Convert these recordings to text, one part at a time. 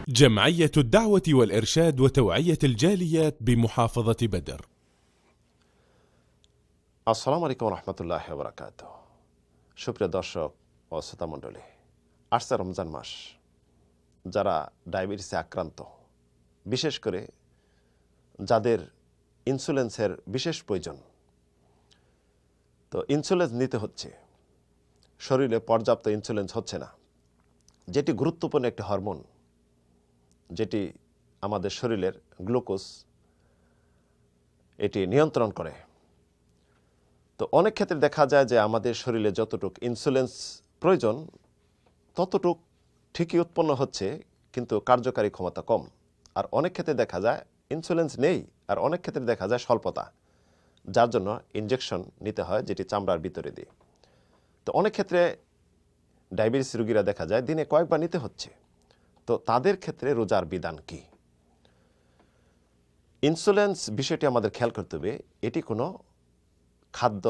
جمعية الدعوة والإرشاد وتوعية الجاليات بمحافظة بدر. আসসালামু আলাইকুম রহমতুল্লাহি ওয়া বারাকাতুহু। সুপ্রিয় দর্শক ও শ্রোতা মণ্ডলী, আসছে রমজান মাস। যারা ডায়াবেটিসে আক্রান্ত, বিশেষ করে যাদের ইনসুলিনের বিশেষ প্রয়োজন, তো ইনসুলিন নিতে হচ্ছে, শরীরে পর্যাপ্ত ইনসুলিন হচ্ছে না, যেটি গুরুত্বপূর্ণ একটি হরমোন, যেটি আমাদের শরীরের গ্লুকোজ এটি নিয়ন্ত্রণ করে। তো অনেক ক্ষেত্রে দেখা যায় যে আমাদের শরীরে যতটুক ইনসুলিন প্রয়োজন ততটুক ঠিকই উৎপন্ন হচ্ছে, কিন্তু কার্যকারী ক্ষমতা কম। আর অনেক ক্ষেত্রে দেখা যায় ইনসুলিন নেই, আর অনেক ক্ষেত্রে দেখা যায় স্বল্পতা, যার জন্য ইনজেকশন নিতে হয়, যেটি চামড়ার ভিতরে দিয়ে। তো অনেক ক্ষেত্রে ডায়াবেটিস রোগীরা দেখা যায় দিনে কয়েকবার নিতে হচ্ছে। তো তাদের ক্ষেত্রে রোজার বিধান কি? ইনসুলিন বিষয়টি আমাদের খেয়াল করতে হবে। এটি কোনো খাদ্য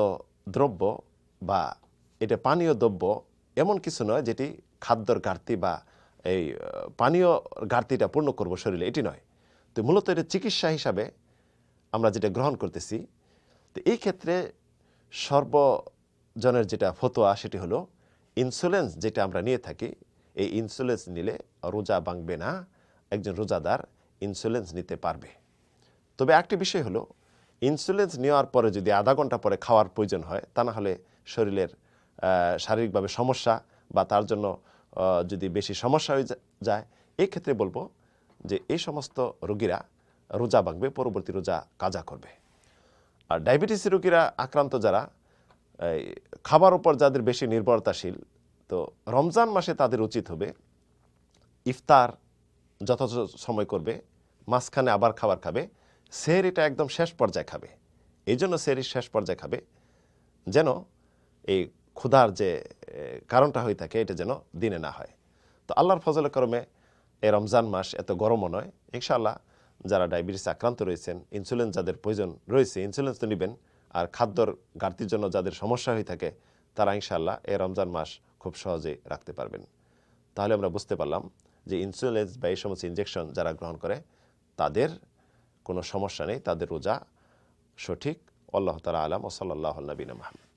দ্রব্য বা এটা পানীয় দ্রব্য এমন কিছু নয় যেটি খাদ্যর ঘাটতি বা এই পানীয় ঘাটতিটা পূর্ণ করব শরীরে, এটি নয়। তো মূলত এটা চিকিৎসা হিসাবে আমরা যেটা গ্রহণ করতেছি। তো এই ক্ষেত্রে সর্বজনের যেটা ফতোয়া সেটি হলো ইনসুলিন যেটা আমরা নিয়ে থাকি, এই ইনসুলিন নিলে রোজা ভাঙবে না, একজন রোজাদার ইনসুলিন নিতে পারবে। তবে একটি বিষয় হলো, ইনসুলিন নেওয়ার পরে যদি আধা ঘন্টা পরে খাওয়ার প্রয়োজন হয়, তা না হলে শরীরের শারীরিকভাবে সমস্যা বা তার জন্য যদি বেশি সমস্যা হয়ে যায়, এই ক্ষেত্রে বলবো যে এই সমস্ত রোগীরা রোজা ভাঙবে, পরবর্তী রোজা কাজা করবে। আর ডায়াবেটিস রোগীরা আক্রান্ত যারা, খাবার উপর যাদের বেশি নির্ভরতাশীল, তো রমজান মাসে তাদের উচিত হবে ইফতার যথাযথ সময় করবে, মাঝখানে আবার খাবার খাবে, সেহরিটা একদম শেষ পর্যায়ে খাবে। এই জন্য সেহরির শেষ পর্যায়ে খাবে, যেন এই ক্ষুধার যে কারণটা হয়ে থাকে এটা যেন দিনে না হয়। তো আল্লাহর ফজলে করমে এই রমজান মাস এত গরমও নয়। ইনশাআল্লাহ যারা ডায়াবেটিস আক্রান্ত রয়েছেন, ইনসুলিন যাদের প্রয়োজন রয়েছে, ইনসুলিন তো নেবেন। আর খাদ্যর ঘাটতির জন্য যাদের সমস্যা হয়ে থাকে, তারা ইনশাআল্লাহ এই রমজান মাস খুব সহজে রাখতে পারবেন। তাহলে আমরা বুঝতে পারলাম যে ইনসুলিন বা এই সমস্ত ইনজেকশন যারা গ্রহণ করে তাদের কোনো সমস্যা নেই, তাদের রোজা সঠিক। আল্লাহ তাআলা আলাম। ওয়া সাল্লাল্লাহু আলা নবিয়িনা মুহাম্মদ।